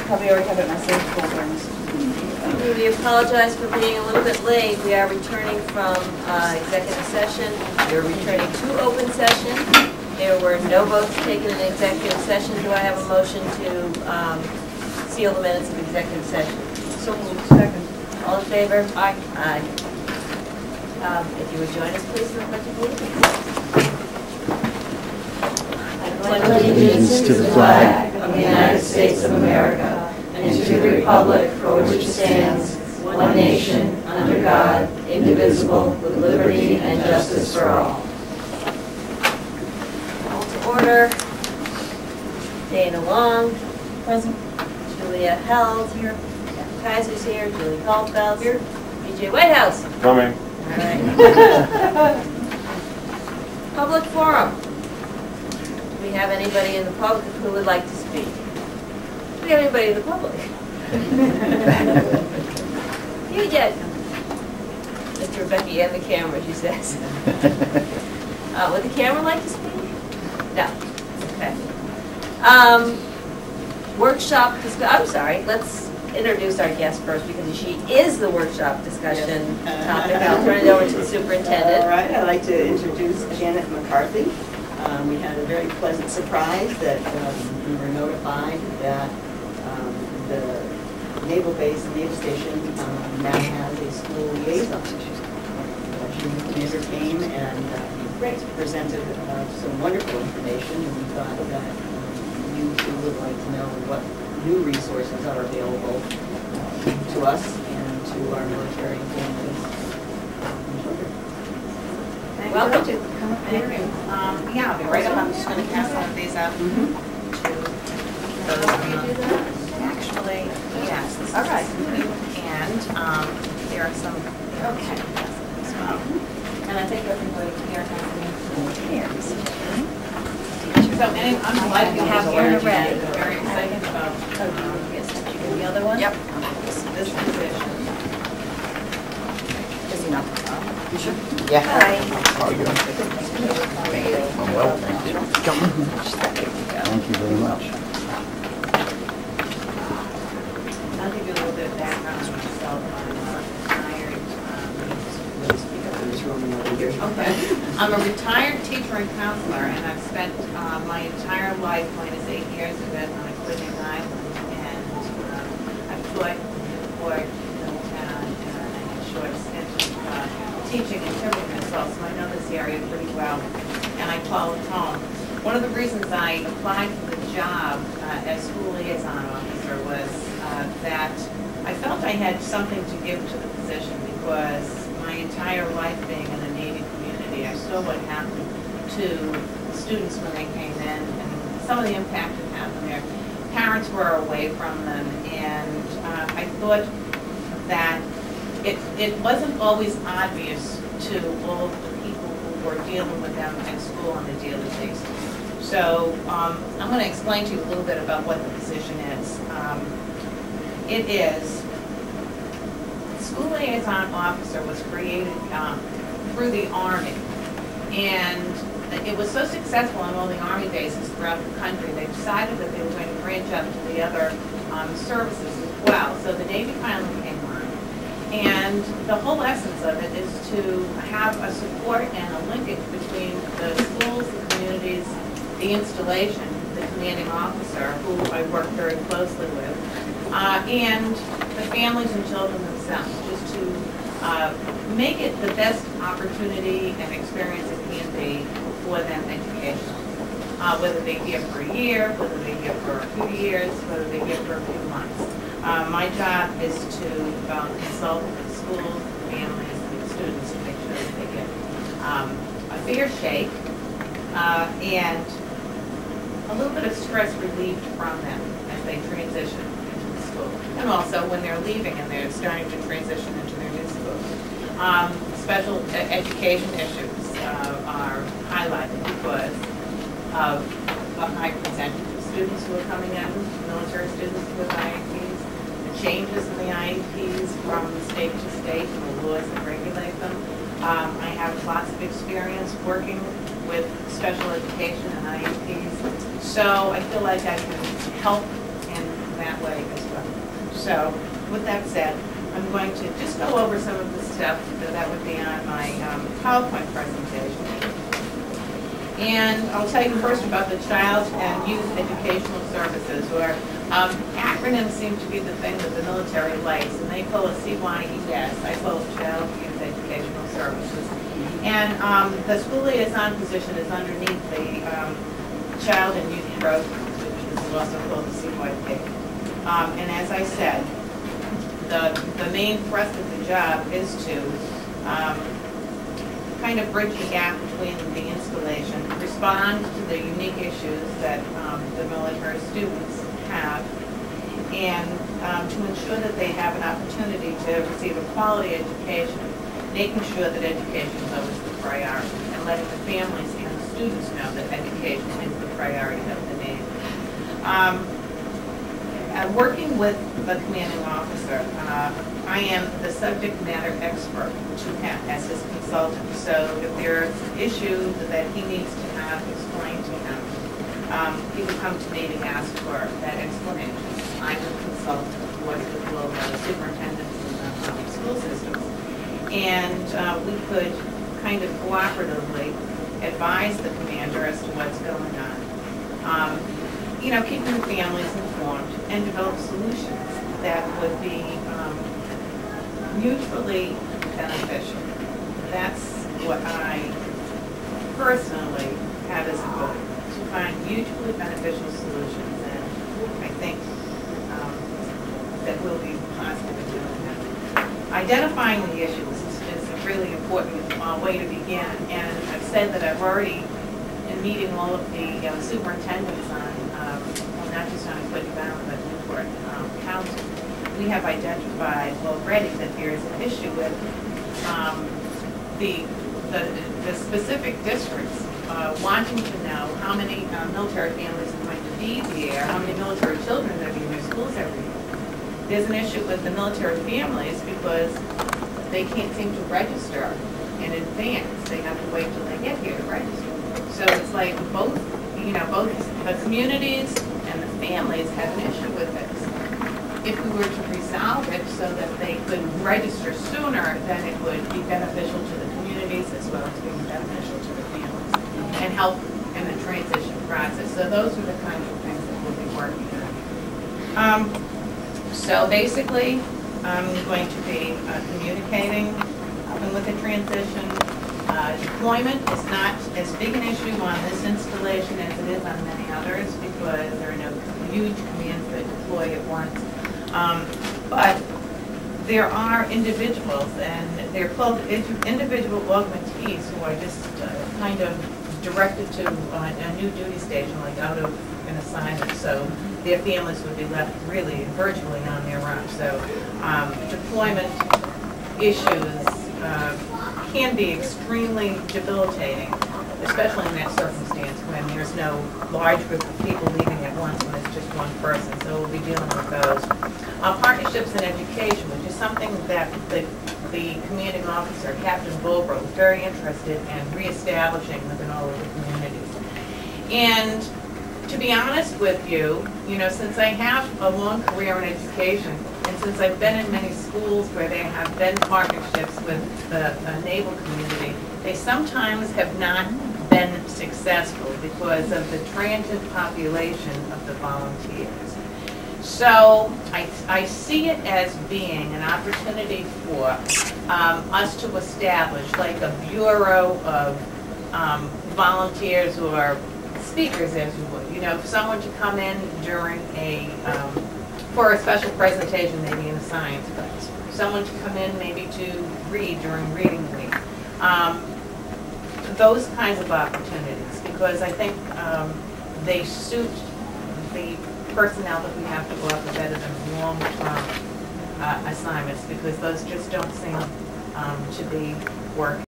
probably already have it in my saved folder. We apologize for being a little bit late. We are returning from executive session. We are returning to open session. There were no votes taken in executive session. Do I have a motion to seal the minutes of executive session? So moved. Second. All in favor? Aye. Aye. If you would join us, please, in the pledge of allegiance. I pledge allegiance to the flag of the United States of America and to the republic for which it stands, one nation, under God, indivisible, with liberty and justice for all. Call to order. Dana Long. Present. Julia Held. Here. Kathy Kaiser's here. Julie Caldwell. Here. BJ Whitehouse. Coming. All right. Public forum. Do we have anybody in the public who would like to speak? Do we have anybody in the public? You did. Mr. Becky and the camera, she says. Would the camera like to speak? No. Okay. Workshop discussion. I'm sorry. Let's introduce our guest first because she is the workshop discussion topic. I'll turn it over to the superintendent. All right. I'd like to introduce Janet McCarthy. We had a very pleasant surprise that we were notified that the Naval Base, Naval Station, now has a school liaison. She never came and presented some wonderful information, and we thought that you too would like to know what new resources are available to us and to our military families and children. Welcome. Thank you. Yeah, I'll be right up. I'm just going to pass some of these out to those of you. Actually, yes. All right. And there are some. Okay. As well. And I think everybody here has an So, and I'm delighted to have here already. Very excited about The other one? Yep. This position. Is he not? You sure? Hi. How are you? I'm well, thank you. Thank you very much. I'll give you a little bit of background on myself. Okay. I'm a retired teacher and counselor, and I've spent my entire life, minus 8 years of it, on a Caribbean island. And I've taught in Newport, Jamestown, and I had a short stint of teaching in Caribbean as well, so I know this area pretty well, and I call it home. One of the reasons I applied for the job as school liaison officer was that I felt I had something to give to the position because my entire life being in the Navy community, I saw what happened to students when they came in and some of the impact it had on their parents were away from them, and I thought that it wasn't always obvious to all of the people who were dealing with them at school on a daily basis. So I'm going to explain to you a little bit about what the position is. It is School Liaison Officer was created through the Army, and it was so successful on all the Army bases throughout the country, they decided that they were going to branch out to the other services as well. So the Navy finally came on, and the whole essence of it is to have a support and a linkage between the schools, the communities, the installation, the commanding officer, who I work very closely with, and the families and children themselves, just to make it the best opportunity and experience it can be for them educationally. Whether they give for a year, whether they give for a few years, whether they give for a few months. My job is to consult with schools, families, and students to make sure that they get a fair shake and a little bit of stress relieved from them as they transition into the school. And also when they're leaving and they're starting to transition into their new school. Special education issues are highlighted because of a high percentage of students who are coming in, military students with IEPs, the changes in the IEPs from state to state and the laws that regulate them. I have lots of experience working with special education and IEPs, so I feel like I can help in that way as So with that said, I'm going to just go over some of the stuff that would be on my PowerPoint presentation. And I'll tell you first about the Child and Youth Educational Services, or acronyms seem to be the thing that the military likes, and they call it CYES. I call it Child Youth Educational Services. And the school liaison position is underneath the Child and Youth Programs, which is also called the CYP. And as I said, the main thrust of the job is to kind of bridge the gap between the installation, respond to the unique issues that the military students have, and to ensure that they have an opportunity to receive a quality education, making sure that education is always the priority, and letting the families and the students know that education is the priority of the Navy. Working with the commanding officer, I am the subject matter expert to him as his consultant. So if there are issues that he needs to have explained to him, he would come to me to ask for that explanation. I would consult with the superintendents in the school systems, and we could kind of cooperatively advise the commander as to what's going on. You know, keeping the families informed and develop solutions that would be mutually beneficial. That's what I personally have as a goal, to find mutually beneficial solutions, and I think that we'll be positive in doing that. Identifying the issues is a really important way to begin, and I've said that I've already, in meeting all of the superintendents on, well, not just on Quincy Island, but Newport County, we have identified already that there is an issue with the specific districts wanting to know how many military families are going to be there, how many military children are going to be in their schools every year. There's an issue with the military families because they can't seem to register in advance. They have to wait till they get here to register. So it's like both the communities and the families have an issue with this. If we were to resolve it so that they could register sooner, then it would be beneficial to the communities as well as being beneficial to the families and help in the transition process. So those are the kinds of things that we'll be working on. So basically, I'm going to be communicating, helping with the transition. Deployment is not as big an issue on this installation as it is on many others because there are no huge commands that deploy at once. But there are individuals, and they're called individual augmentees, who are just kind of directed to a new duty station, like out of an assignment. So their families would be left really virtually on their own. So deployment issues can be extremely debilitating, especially in that circumstance when there's no large group of people leaving at once when it's just one person. So we'll be dealing with those. Partnerships in education, which is something that the commanding officer, Captain Bulbro, is very interested in reestablishing within all of the communities. And to be honest with you, since I have a long career in education, and since I've been in many schools where there have been partnerships with the naval community, they sometimes have not been successful because of the transient population of the volunteers. So I see it as being an opportunity for us to establish like a bureau of volunteers or speakers, as you would. For someone to come in during for a special presentation, maybe in a science class. Someone to come in maybe to read during reading week. Those kinds of opportunities, because I think they suit the personnel that we have to go after better than long-term assignments, because those just don't seem to be working.